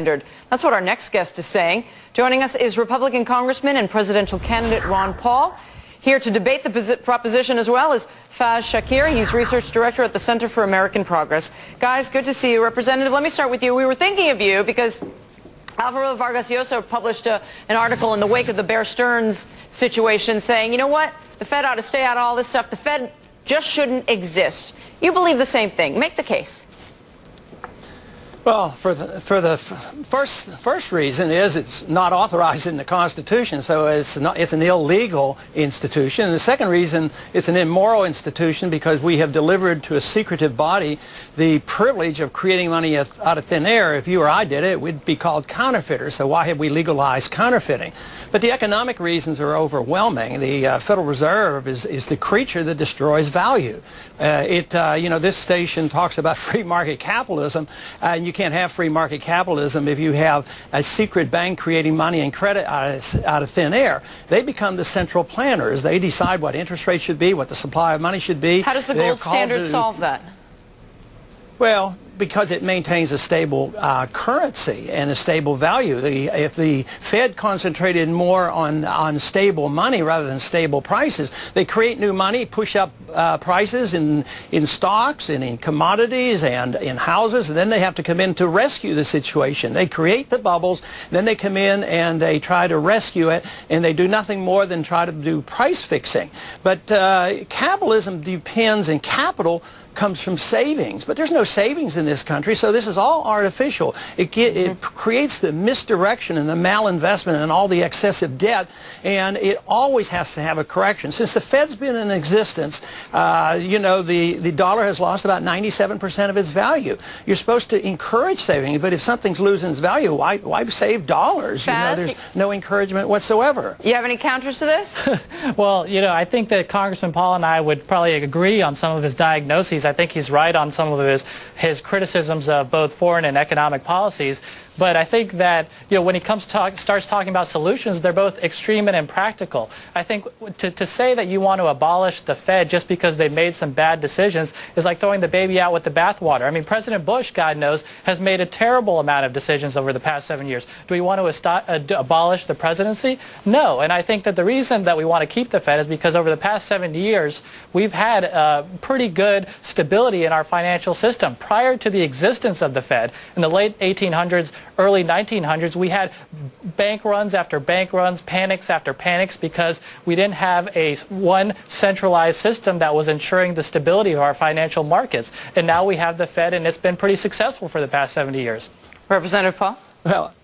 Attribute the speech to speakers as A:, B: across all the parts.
A: standard. That's what our next guest is saying. Joining us is Republican Congressman and presidential candidate Ron Paul. Here to debate the proposition as well is Faz Shakir. He's research director at the Center for American Progress. Guys, good to see you. Representative, let me start with you. We were thinking of you because Alvaro Vargas Llosa published an article in the wake of the Bear Stearns situation saying, you know what, the Fed ought to stay out of all this stuff. The Fed just shouldn't exist. You believe the same thing. Make the case.
B: Well, for the first reason is it's not authorized in the Constitution, so it's an illegal institution. And the second reason, it's an immoral institution because we have delivered to a secretive body the privilege of creating money out of thin air. If you or I did it, we'd be called counterfeiters. So why have we legalized counterfeiting? But the economic reasons are overwhelming. The Federal Reserve is the creature that destroys value. This station talks about free market capitalism, and you can't have free market capitalism if you have a secret bank creating money and credit out of thin air. They become the central planners. They decide what interest rates should be, what the supply of money should be.
A: How does the gold standard solve that?
B: Well, because it maintains a stable currency and a stable value. If the Fed concentrated more on stable money rather than stable prices, they create new money, push up prices in stocks and in commodities and in houses, and then they have to come in to rescue the situation. They create the bubbles, then they come in and they try to rescue it, and they do nothing more than try to do price fixing. But capitalism depends, and capital comes from savings, but there's no savings in this country, so this is all artificial. It creates the misdirection and the malinvestment and all the excessive debt, and it always has to have a correction. Since the Fed's been in existence, the dollar has lost about 97% of its value. You're supposed to encourage saving, but if something's losing its value, why save dollars? There's no encouragement whatsoever.
A: You have any counters to this?
C: Well, I think that Congressman Paul and I would probably agree on some of his diagnoses. I think he's right on some of his criticisms of both foreign and economic policies. But I think that when he starts talking about solutions, they're both extreme and impractical. I think to say that you want to abolish the Fed just because they've made some bad decisions is like throwing the baby out with the bathwater. I mean, President Bush, God knows, has made a terrible amount of decisions over the past 7 years. Do we want to abolish the presidency? No. And I think that the reason that we want to keep the Fed is because over the past 7 years, we've had pretty good stability in our financial system. Prior to the existence of the Fed, in the late 1800s, early 1900s, we had bank runs after bank runs, panics after panics, because we didn't have one centralized system that was ensuring the stability of our financial markets. And now we have the Fed, and it's been pretty successful for the past 70 years.
A: Representative Paul?
B: Well,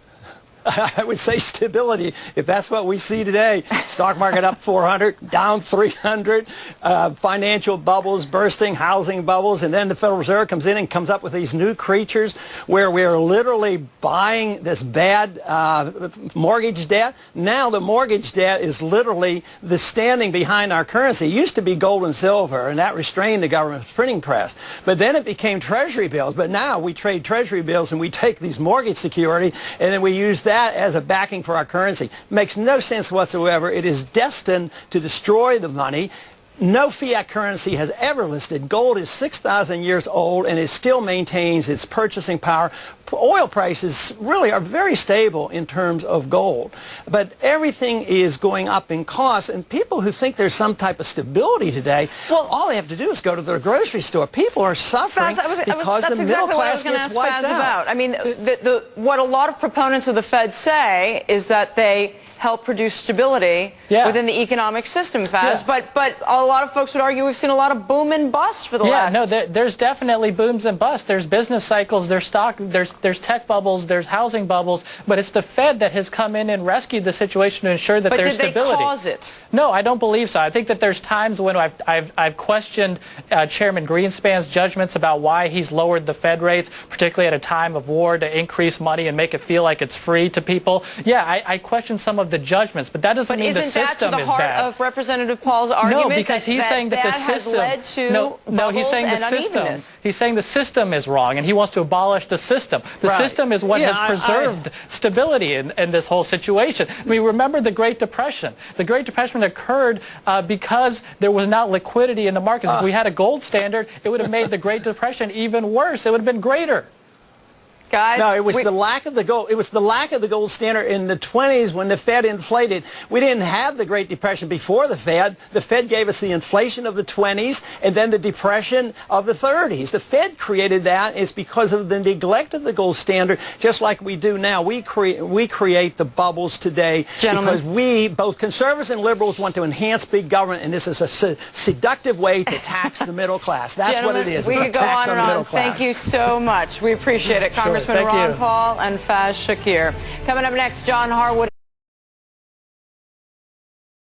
B: I would say stability, if that's what we see today. Stock market up 400, down 300, financial bubbles bursting, housing bubbles, and then the Federal Reserve comes in and comes up with these new creatures where we're literally buying this bad mortgage debt. Now the mortgage debt is literally the standing behind our currency. It used to be gold and silver, and that restrained the government's printing press. But then it became Treasury bills. But now we trade Treasury bills and we take these mortgage security and then we use that as a backing for our currency. Makes no sense whatsoever. It is destined to destroy the money. No fiat currency has ever listed. Gold is 6,000 years old and it still maintains its purchasing power. Oil prices really are very stable in terms of gold. But everything is going up in cost, and people who think there's some type of stability today, well, all they have to do is go to their grocery store. People are suffering because the middle class gets wiped out.
A: I mean, what a lot of proponents of the Fed say is that they help produce stability within the economic system, Faz. Yeah. But a lot of folks would argue we've seen a lot of boom and bust for the last...
C: Yeah, no, there's definitely booms and busts. There's business cycles, there's stock, there's tech bubbles, there's housing bubbles, but it's the Fed that has come in and rescued the situation to ensure that there's stability.
A: But did they cause it?
C: No, I don't believe so. I think that there's times when I've questioned Chairman Greenspan's judgments about why he's lowered the Fed rates, particularly at a time of war, to increase money and make it feel like it's free to people. Yeah, I question some of the judgments, but that doesn't mean the system is bad.
A: But isn't that to the heart of Representative Paul's argument?
C: No, because he's saying that the system
A: has led to
C: he's saying the system. He's saying the system is wrong, and he wants to abolish the system. The system is what has preserved stability in this whole situation. I mean, remember the Great Depression. The Great Depression occurred because there was not liquidity in the markets. If we had a gold standard, it would have made the Great Depression even worse. It would have been greater.
A: Guys,
B: no, it was the lack of the gold. It was the lack of the gold standard in the 20s when the Fed inflated. We didn't have the Great Depression before the Fed. The Fed gave us the inflation of the 20s and then the depression of the 30s. The Fed created that. It's because of the neglect of the gold standard, just like we do now. We create the bubbles today.
A: Gentlemen.
B: Because we, both conservatives and liberals, want to enhance big government, and this is a seductive way to tax the middle class. That's what it is.
A: We
B: It's a
A: could go
B: tax
A: on and
B: the middle
A: on.
B: class.
A: Thank you so much. We appreciate it. Congressman
C: Thank
A: Ron
C: you.
A: Paul and Faz Shakir. Coming up next, John Harwood.